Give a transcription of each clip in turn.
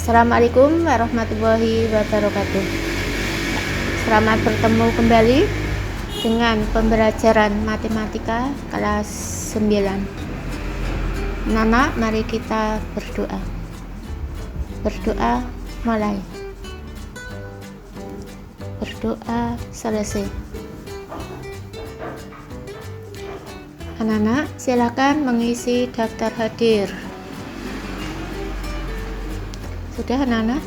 Assalamualaikum warahmatullahi wabarakatuh. Selamat bertemu kembali dengan pembelajaran matematika kelas 9. Nana, mari kita berdoa. Berdoa mulai. Berdoa selesai. Anak-anak, silakan mengisi daftar hadir. Sudah, anak-anak?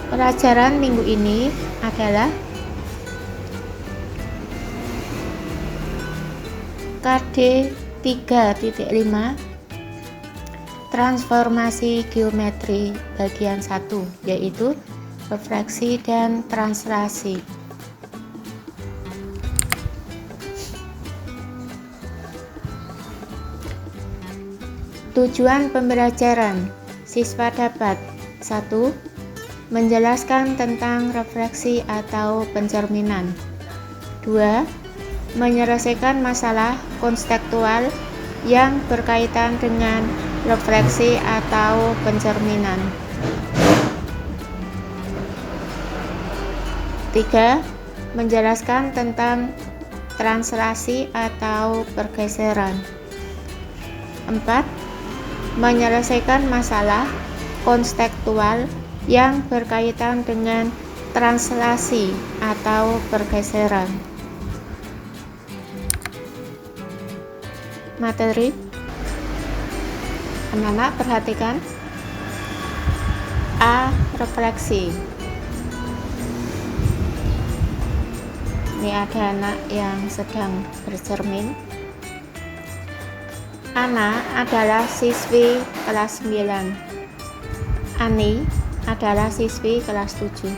Pelajaran minggu ini adalah KD 3.5 transformasi geometri bagian 1, yaitu refleksi dan translasi. Tujuan pembelajaran: siswa dapat 1. Menjelaskan tentang refleksi atau pencerminan. 2. Menyelesaikan masalah konseptual yang berkaitan dengan refleksi atau pencerminan. 3. Menjelaskan tentang translasi atau pergeseran. 4. Menyelesaikan masalah konseptual yang berkaitan dengan translasi atau pergeseran. Materi. Anak-anak perhatikan. A. Refleksi. Ini ada anak yang sedang bercermin. Ana adalah siswi kelas 9. Ani adalah siswi kelas 7.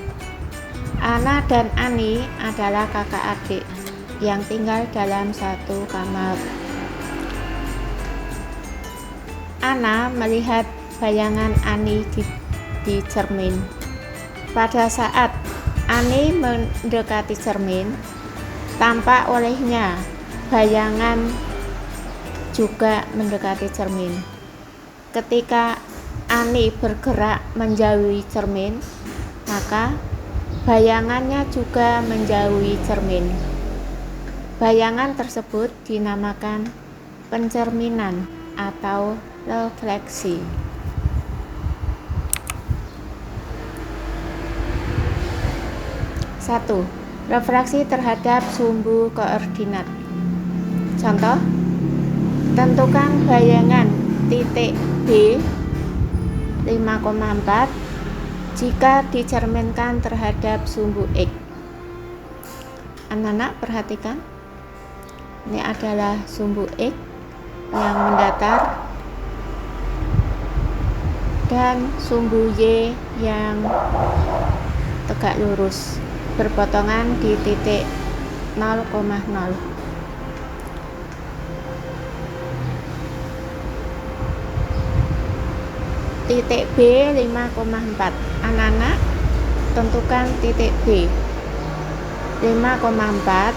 Ana dan Ani adalah kakak adik yang tinggal dalam satu kamar. Ana melihat bayangan Ani di cermin. Pada saat Ani mendekati cermin, tampak olehnya bayangan juga mendekati cermin. Ketika Ani bergerak menjauhi cermin, maka bayangannya juga menjauhi cermin. Bayangan tersebut dinamakan pencerminan atau refleksi. Satu. Refleksi terhadap sumbu koordinat. Contoh: tentukan bayangan titik B 5,4 jika dicerminkan terhadap sumbu X. Anak-anak perhatikan. Ini adalah sumbu X yang mendatar dan sumbu Y yang tegak lurus berpotongan di titik 0,0. Titik B 5,4. Anak-anak tentukan titik B 5,4,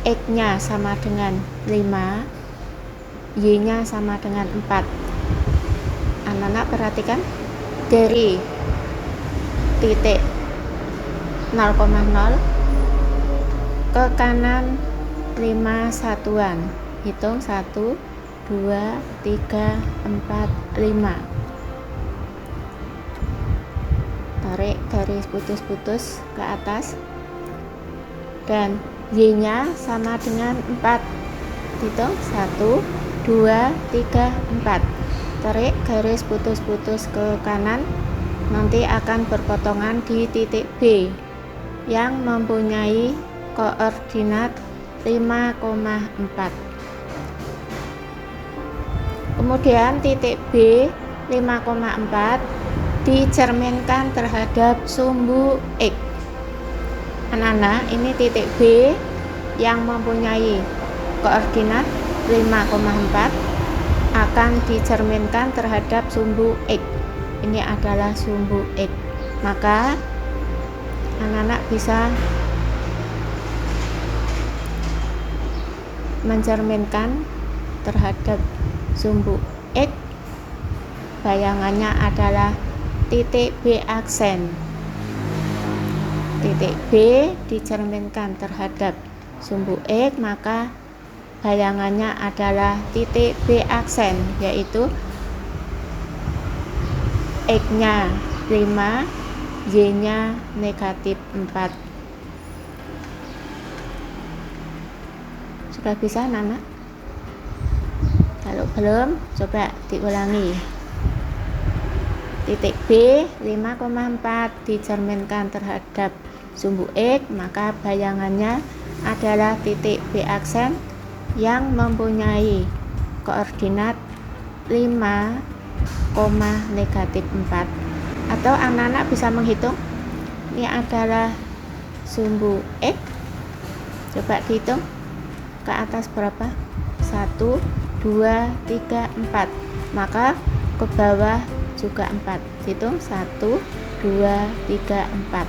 X nya sama dengan 5, Y nya sama dengan 4. Anak-anak perhatikan. Dari titik 0,0 ke kanan 5 satuan. Hitung 1, 2, 3, 4, 5. Tarik garis putus-putus ke atas, dan Y nya sama dengan 4. Hitung 1, 2, 3, 4. Tarik garis putus-putus ke kanan, nanti akan berpotongan di titik B yang mempunyai koordinat 5,4. Kemudian titik B 5,4 dicerminkan terhadap sumbu X. Anak-anak, ini titik B yang mempunyai koordinat 5,4 akan dicerminkan terhadap sumbu X. Ini adalah sumbu X. Maka anak-anak bisa mencerminkan terhadap sumbu X bayangannya adalah titik B aksen. Titik B dicerminkan terhadap sumbu X, maka bayangannya adalah titik B aksen, yaitu X-nya 5, Y-nya negatif 4. Sudah bisa, Nana? Kalau belum, coba diulangi. Titik B 5,4 dicerminkan terhadap sumbu X, maka bayangannya adalah titik B aksen yang mempunyai koordinat 5, negatif 4. Atau anak-anak bisa menghitung, ini adalah sumbu X, coba dihitung ke atas berapa? 1, 2, 3, 4, maka ke bawah juga 4. Hitung 1, 2, 3, 4.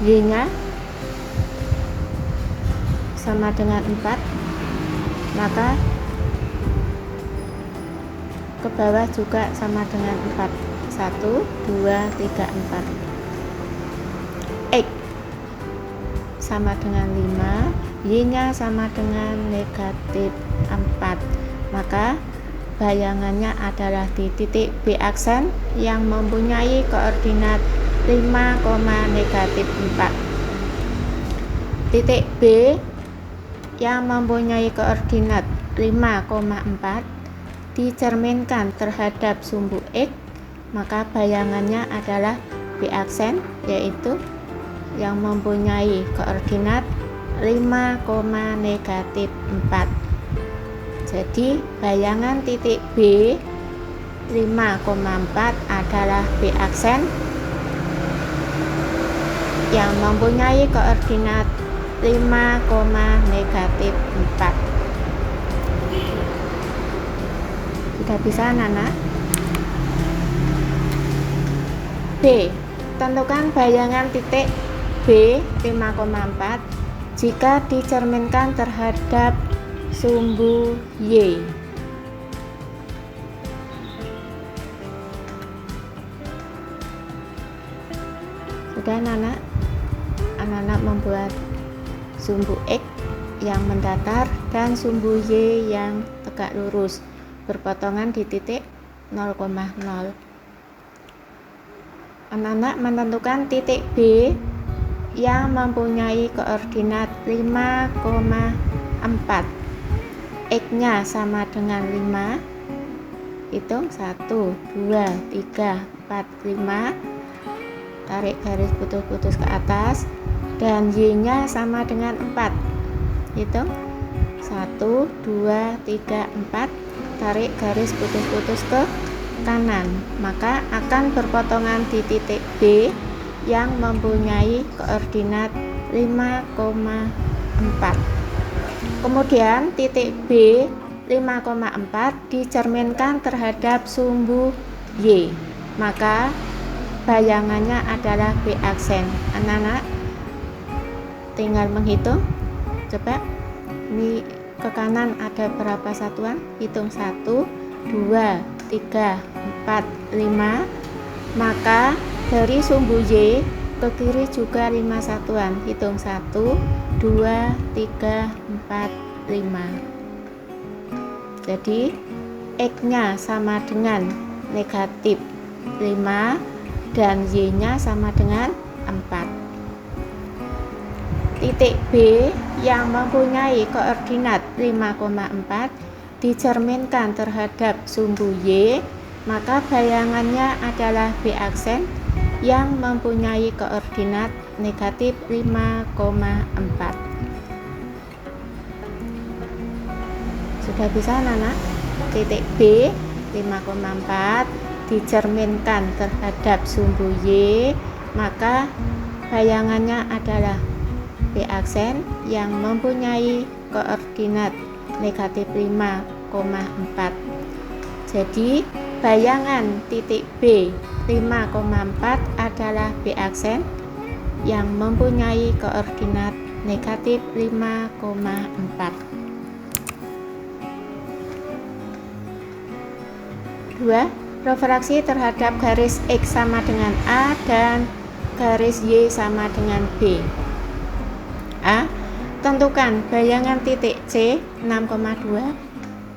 Y-nya sama dengan 4, maka ke bawah juga sama dengan 4. 1, 2, 3, 4. X sama dengan 5, Y-nya sama dengan negatif 4, maka bayangannya adalah di titik B aksen yang mempunyai koordinat 5, negatif 4. Titik B yang mempunyai koordinat 5,4 dicerminkan terhadap sumbu X, maka bayangannya adalah B aksen, yaitu yang mempunyai koordinat 5, negatif 4. Jadi bayangan titik B 5,4 adalah B aksen yang mempunyai koordinat 5, negatif 4. Sudah bisa, Nana? B. Tentukan bayangan titik B 5,4 jika dicerminkan terhadap sumbu Y. Sudah, Nana? Anak-anak membuat sumbu X yang mendatar dan sumbu Y yang tegak lurus berpotongan di titik 0,0. Anak-anak menentukan titik B yang mempunyai koordinat 5,4. X-nya sama dengan 5. Hitung 1, 2, 3, 4, 5. Tarik garis putus-putus ke atas. Dan Y-nya sama dengan 4. Hitung 1, 2, 3, 4. Tarik garis putus-putus ke kanan, maka akan berpotongan di titik B yang mempunyai koordinat 5,4. Kemudian titik B 5,4 dicerminkan terhadap sumbu Y, maka bayangannya adalah B aksen. Anak-anak tinggal menghitung. Coba, ini ke kanan ada berapa satuan? Hitung 1, 2, 3, 4, 5. Maka dari sumbu Y ke kiri juga 5 satuan. Hitung 1, 2, 3, 4, 5. Jadi X-nya sama dengan negatif 5 dan Y-nya sama dengan 4. Titik B yang mempunyai koordinat 5,4 dicerminkan terhadap sumbu Y, maka bayangannya adalah B aksen yang mempunyai koordinat negatif 5,4. Sudah bisa, Nana? Titik B 5,4 dicerminkan terhadap sumbu Y, maka bayangannya adalah B aksen yang mempunyai koordinat negatif 5,4. Jadi bayangan titik B 5,4 adalah B aksen yang mempunyai koordinat negatif 5,4. 2. Refraksi terhadap garis X sama dengan A dan garis Y sama dengan B. A. Tentukan bayangan titik C 6,2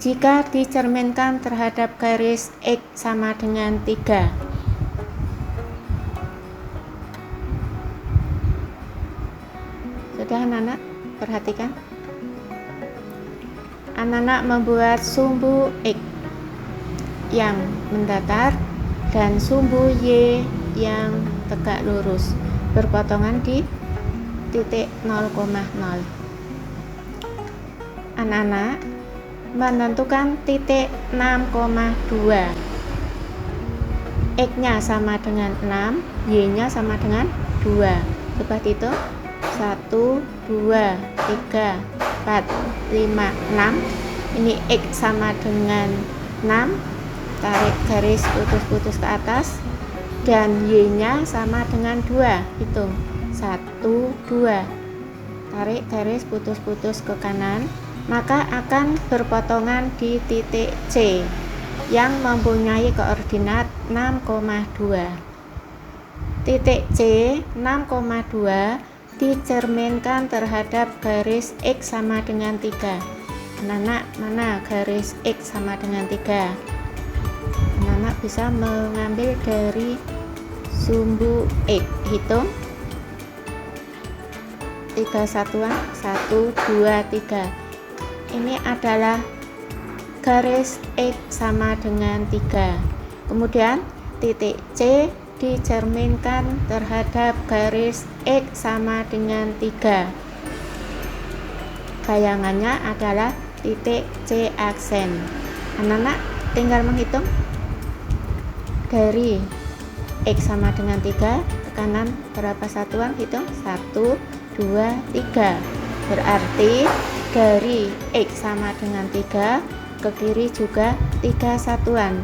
jika dicerminkan terhadap garis X sama dengan 3. Sudah anak-anak? Perhatikan. Anak-anak membuat sumbu X yang mendatar dan sumbu Y yang tegak lurus berpotongan di titik 0,0. Anak-anak menentukan titik 6,2. X-nya sama dengan 6, Y-nya sama dengan 2. Coba hitung. 1, 2, 3, 4, 5, 6. Ini X sama dengan 6. Tarik garis putus-putus ke atas. Dan Y-nya sama dengan 2. Hitung. 1, 2. Tarik garis putus-putus ke kanan. Maka akan berpotongan di titik C yang mempunyai koordinat 6,2. Titik C 6,2 dicerminkan terhadap garis X sama dengan 3. Anak-anak, mana garis X sama dengan 3? Anak-anak bisa mengambil dari sumbu X. Hitung. 3 satuan. 1, 2, 3. Ini adalah garis X sama dengan 3. Kemudian titik C dicerminkan terhadap garis X sama dengan 3. Bayangannya adalah titik C aksen. Anak-anak tinggal menghitung dari X sama dengan 3 ke kanan berapa satuan? Hitung. 1, 2, 3. Berarti dari X sama dengan 3 ke kiri juga 3 satuan.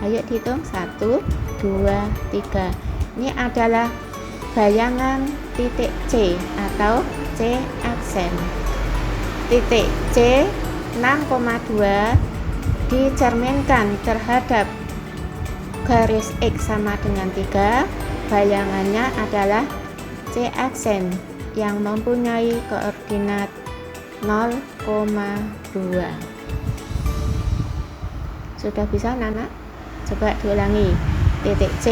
Ayo dihitung. 1, 2, 3. Ini adalah bayangan titik C atau C aksen. Titik C 6,2 dicerminkan terhadap garis X sama dengan 3. Bayangannya adalah C aksen yang mempunyai koordinat 0,2. Sudah bisa, Nana? Coba diulangi. Titik C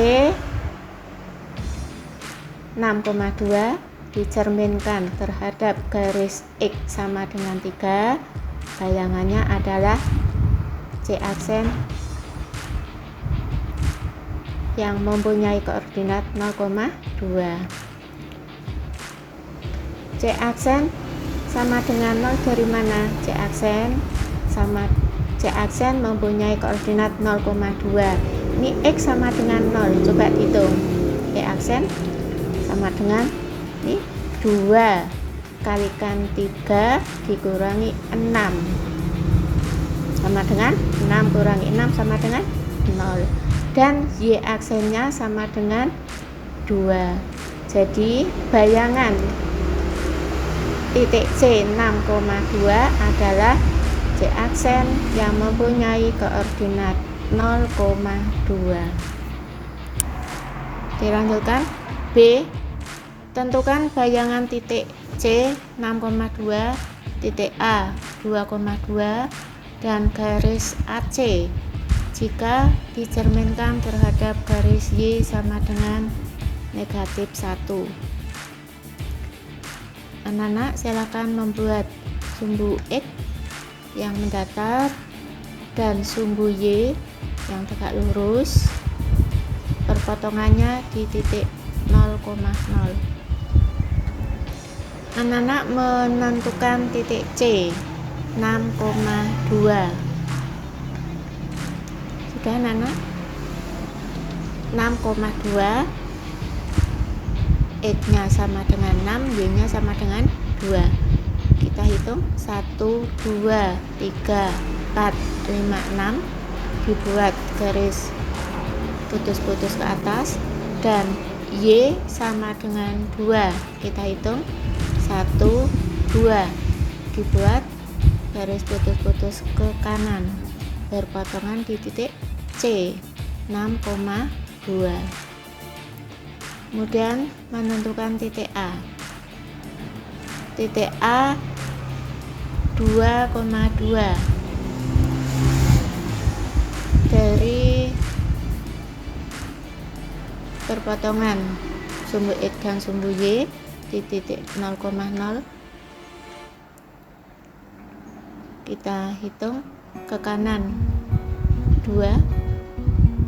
6,2 dicerminkan terhadap garis X sama dengan 3. Bayangannya adalah C aksen yang mempunyai koordinat 0,2. C aksen sama dengan 0 dari mana? C aksen mempunyai koordinat 0,2. Ini X sama dengan 0. Coba hitung. C aksen sama dengan ini 2 kalikan 3 dikurangi 6 sama dengan 6 kurangi 6 sama dengan 0. Dan Y aksennya sama dengan 2. Jadi bayangan titik C 6,2 adalah C aksen yang mempunyai koordinat 0,2. Dilanjutkan. B. Tentukan bayangan titik C 6,2, titik A 2,2 dan garis AC jika dicerminkan terhadap garis Y sama dengan negatif 1. Anak-anak silakan membuat sumbu X yang mendatar dan sumbu Y yang tegak lurus, perpotongannya di titik 0,0. Anak-anak menentukan titik C 6,2. Sudah, anak-anak? 6,2, X-nya sama dengan 6, Y-nya sama dengan 2. Kita hitung. 1, 2, 3, 4, 5, 6. Dibuat garis putus-putus ke atas dan Y sama dengan 2. Kita hitung. 1, 2. Dibuat garis putus-putus ke kanan berpotongan di titik C 6,2. Kemudian menentukan titik A. Titik A 2,2 dari perpotongan sumbu X dan sumbu Y di titik 0,0. Kita hitung ke kanan 2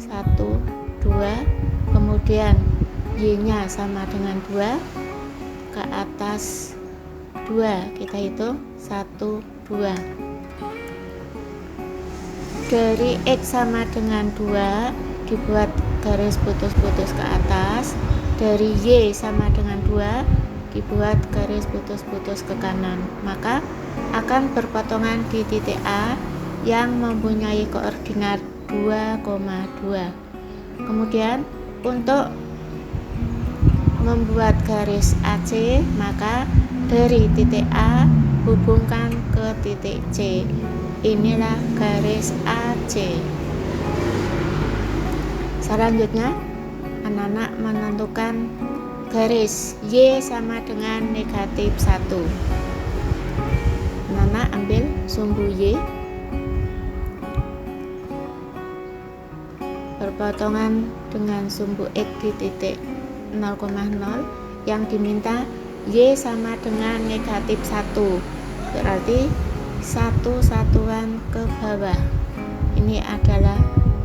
1 2, kemudian Y nya sama dengan 2, ke atas 2 kita hitung 1 2. Dari X sama dengan 2 dibuat garis putus-putus ke atas, dari Y sama dengan 2 dibuat garis putus-putus ke kanan, maka akan berpotongan di titik A yang mempunyai koordinat 2,2. Kemudian untuk membuat garis AC, maka dari titik A hubungkan ke titik C. Inilah garis AC. Selanjutnya, anak-anak menentukan garis Y sama dengan negatif 1. Anak-anak ambil sumbu Y, berpotongan dengan sumbu X di titik 0,0, yang diminta Y sama dengan negatif 1, berarti satu satuan ke bawah. Ini adalah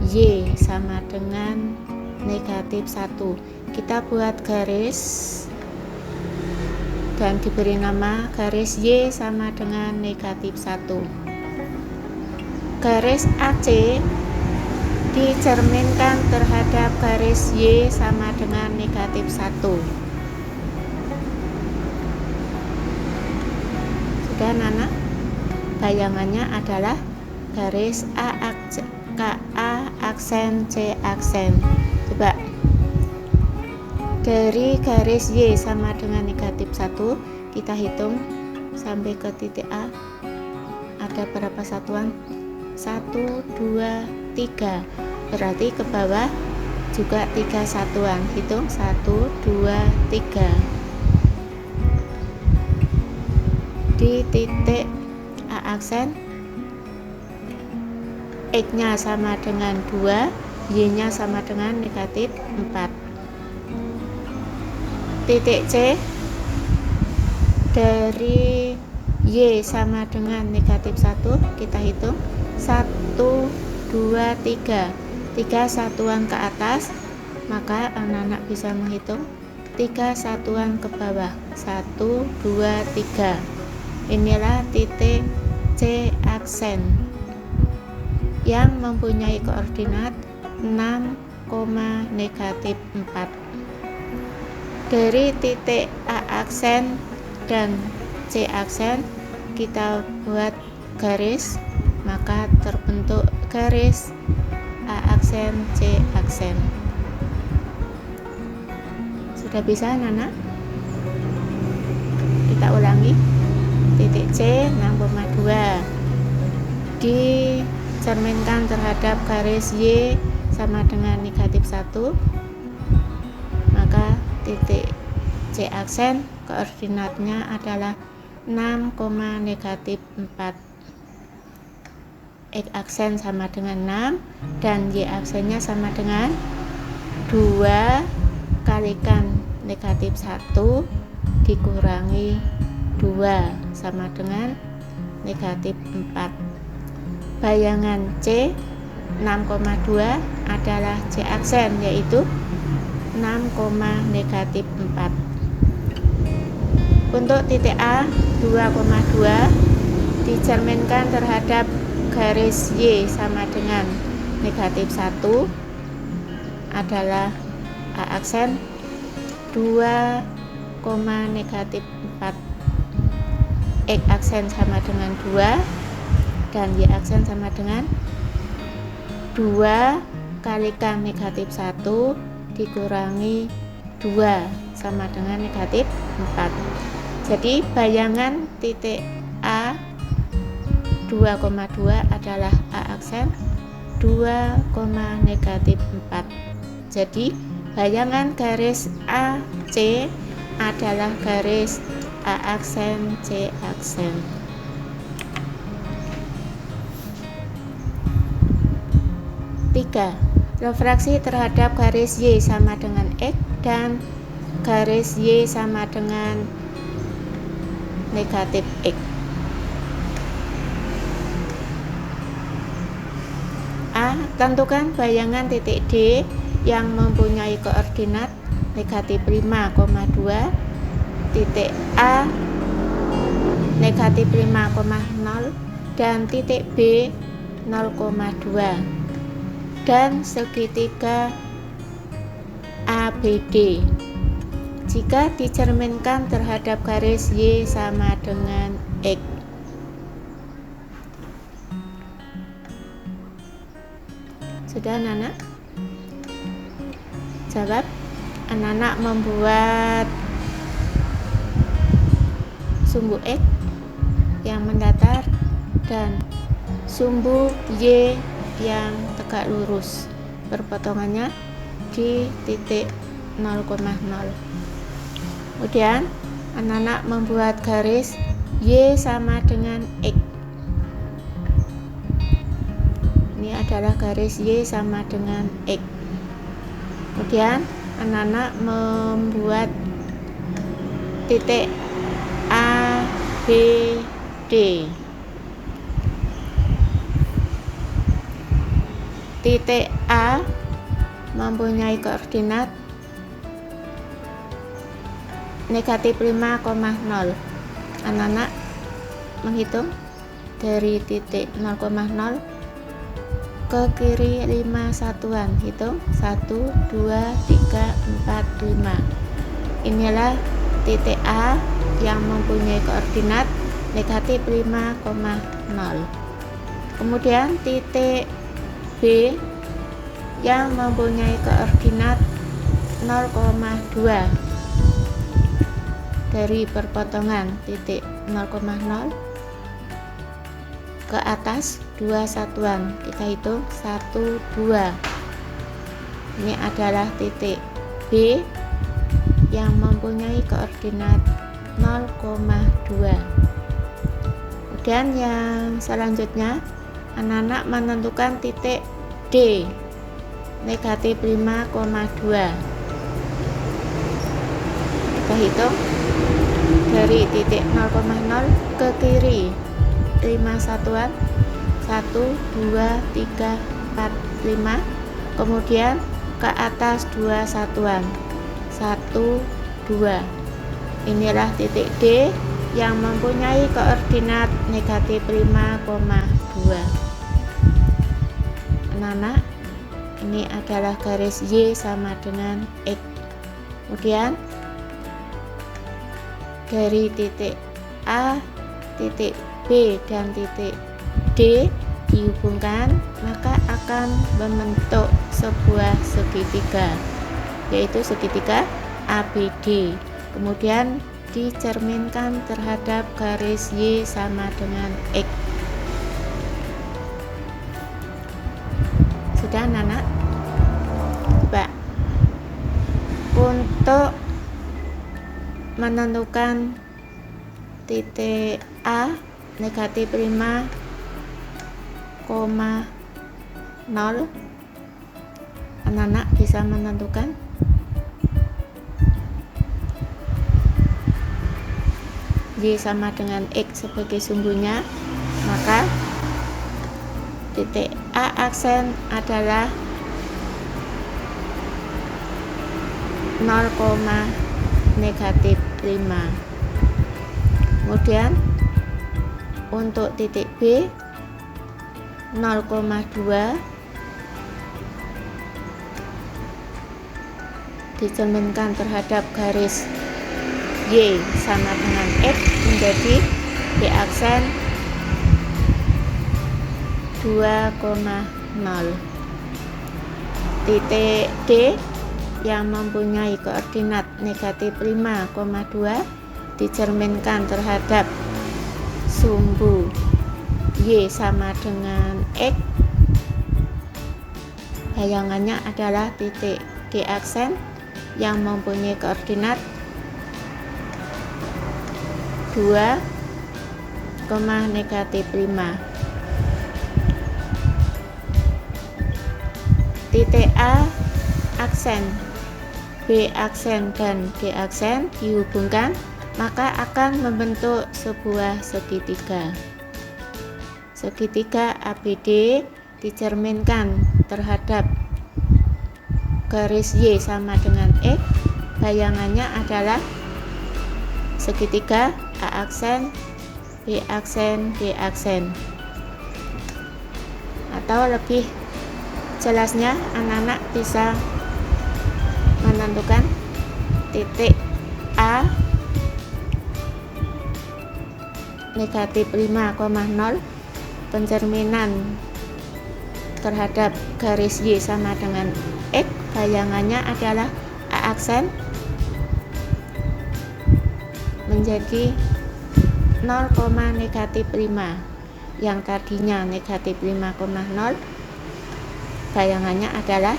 Y sama dengan negatif 1. Kita buat garis dan diberi nama garis Y sama dengan negatif 1. Garis AC dicerminkan terhadap garis Y sama dengan negatif 1. Sudah, anak? Bayangannya adalah garis KA aksen C aksen. Coba dari garis Y sama dengan negatif 1 kita hitung sampai ke titik A ada berapa satuan? 1 2 3, berarti ke bawah juga 3 satuan. Hitung 1 2 3. Di titik A aksen X nya sama dengan 2, Y nya sama dengan negatif 4. Titik C dari Y sama dengan negatif 1 kita hitung 1 2 3, 3 satuan ke atas, maka anak-anak bisa menghitung 3 satuan ke bawah. 1 2 3. Inilah titik C aksen yang mempunyai koordinat 6, negatif 4. Dari titik A aksen dan C aksen kita buat garis, maka terbentuk garis A aksen C aksen. Sudah bisa, anak-anak? Kita ulangi. Titik C 6,2 dicerminkan terhadap garis Y sama dengan negatif 1, maka titik C aksen koordinatnya adalah 6, negatif 4. X aksen sama dengan 6 dan Y aksennya sama dengan 2 kalikan negatif 1 dikurangi 2 sama dengan negatif 4. Bayangan C 6,2 adalah C aksen, yaitu 6, negatif 4. Untuk titik A 2,2 dicerminkan terhadap garis Y sama dengan negatif 1 adalah A aksen 2, negatif 4. X aksen sama dengan 2 dan Y aksen sama dengan 2 kalikan negatif 1 dikurangi 2 sama dengan negatif 4. Jadi bayangan titik A 2,2 adalah A aksen 2, negatif 4. Jadi bayangan garis AC adalah garis A aksen C aksen. Tiga, refraksi terhadap garis Y sama dengan X dan garis Y sama dengan negatif X. A. Tentukan bayangan titik D yang mempunyai koordinat negatif 5,2, titik A negatif 5,0 dan titik B 0,2 dan segitiga ABD jika dicerminkan terhadap garis Y sama dengan X. Sudah anak-anak? Jawab. Anak-anak membuat sumbu X yang mendatar dan sumbu Y yang tegak lurus, perpotongannya di titik 0,0. Kemudian anak-anak membuat garis Y sama dengan X. Ini adalah garis Y sama dengan X. Kemudian anak-anak membuat titik A, B, D. Titik A mempunyai koordinat negatif 5,0. Anak-anak menghitung dari titik 0,0 ke kiri 5 satuan. Hitung 1, 2, 3, 4, 5. Inilah titik A yang mempunyai koordinat negatif 5,0. Kemudian titik B yang mempunyai koordinat 0,2 dari perpotongan titik 0,0 ke atas 2 satuan. Kita hitung 1, 2. Ini adalah titik B yang mempunyai koordinat 0,2. Kemudian yang selanjutnya anak-anak menentukan titik D negatif 5,2. Kita hitung dari titik 0,0 ke kiri 5 satuan. 1, 2, 3, 4, 5. Kemudian ke atas 2 satuan. 1, 2. Inilah titik D yang mempunyai koordinat negatif 5,2. Anak-anak, ini adalah garis Y sama dengan X. Kemudian dari titik A, titik B dan titik D dihubungkan, maka akan membentuk sebuah segitiga, yaitu segitiga ABD. Kemudian dicerminkan terhadap garis Y sama dengan X. Sudah anak-anak? Coba untuk menentukan titik A negatif 5,0, anak-anak bisa menentukan Y sama dengan X sebagai sumbunya, maka titik A aksen adalah 0, negatif 5. Kemudian untuk titik B 0,2 dicerminkan terhadap garis Y sama dengan X menjadi B aksen 2,0. Titik D yang mempunyai koordinat negatif 5,2 dicerminkan terhadap sumbu Y sama dengan X bayangannya adalah titik D aksen yang mempunyai koordinat 2, -5. Titik A aksen, B aksen, dan D aksen dihubungkan, maka akan membentuk sebuah segitiga. Segitiga ABD dicerminkan terhadap garis Y sama dengan X, bayangannya adalah segitiga A aksen, B aksen, D aksen. Atau lebih jelasnya, anak-anak bisa menentukan titik A -5,0, pencerminan terhadap garis Y sama dengan X, bayangannya adalah A aksen menjadi 0,-5, yang tadinya -5,0, bayangannya adalah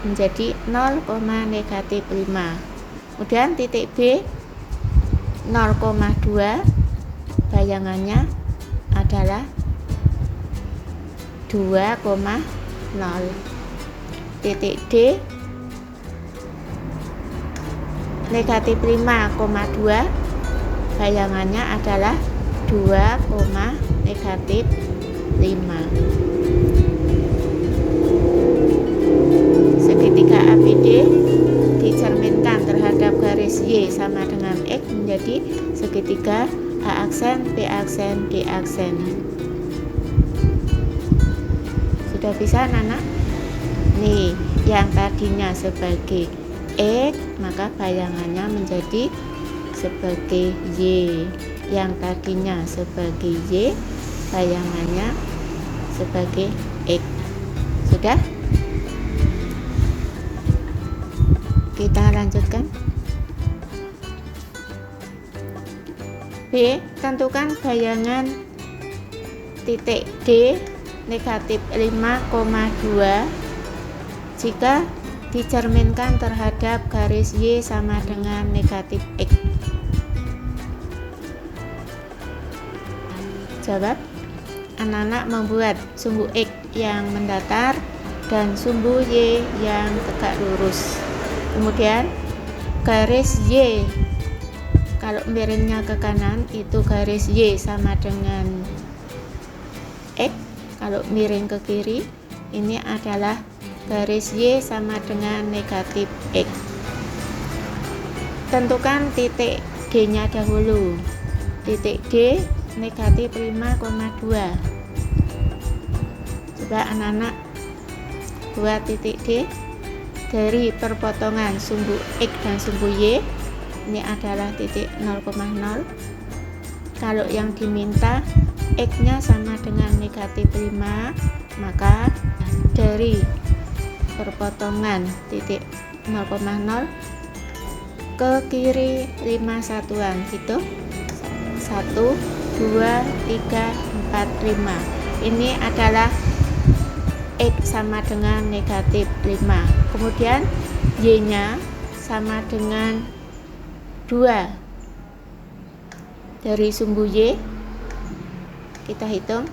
menjadi 0,-5. Kemudian titik B 0,2, bayangannya adalah 2,0. Titik D -5,2, bayangannya adalah 2,-5. Segitiga ABD dicerminkan terhadap garis Y sama dengan X menjadi segitiga A aksen, B aksen, D aksen. Sudah bisa anak-anak? Nih, yang tadinya sebagai X, maka bayangannya menjadi sebagai Y. Yang tadinya sebagai Y, bayangannya sebagai X. Sudah? Kita lanjutkan. B. Tentukan bayangan titik D -5,2 jika dicerminkan terhadap garis Y sama dengan -X. Jawab. Anak-anak membuat sumbu X yang mendatar dan sumbu Y yang tegak lurus. Kemudian garis Y, kalau miringnya ke kanan itu garis Y sama dengan X. Kalau miring ke kiri, ini adalah garis Y sama dengan -X. Tentukan titik D nya dahulu. Titik D -5,2. Coba anak-anak buat titik D dari perpotongan sumbu X dan sumbu Y. Ini adalah titik 0,0. Kalau yang diminta X nya sama dengan -5, maka dari perpotongan titik 0,0 ke kiri 5 satuan gitu. 1, 2, 3, 4, 5. Ini adalah X sama dengan -5. Kemudian Y nya sama dengan 2. Dari sumbu Y kita hitung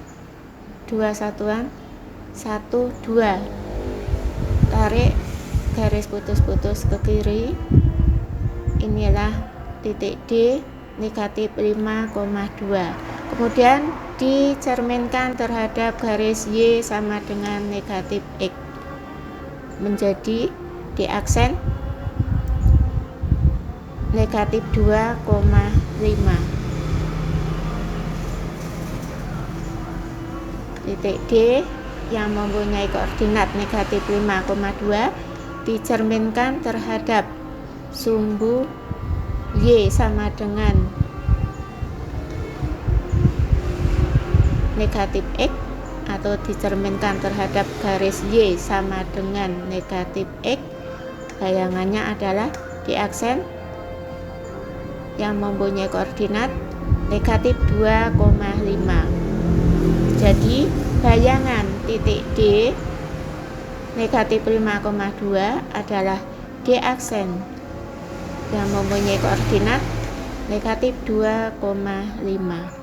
2 satuan, 1, 2. Tarik garis putus-putus ke kiri. Inilah titik D -5,2. Kemudian dicerminkan terhadap garis Y sama dengan -X menjadi D aksen -2,5. Titik D yang mempunyai koordinat -5,2 dicerminkan terhadap sumbu Y sama dengan -X, atau dicerminkan terhadap garis Y sama dengan -X, bayangannya adalah D aksen yang mempunyai koordinat -2,5. Jadi bayangan titik D Negatif 5,2 adalah D aksen yang mempunyai koordinat negatif 2,5.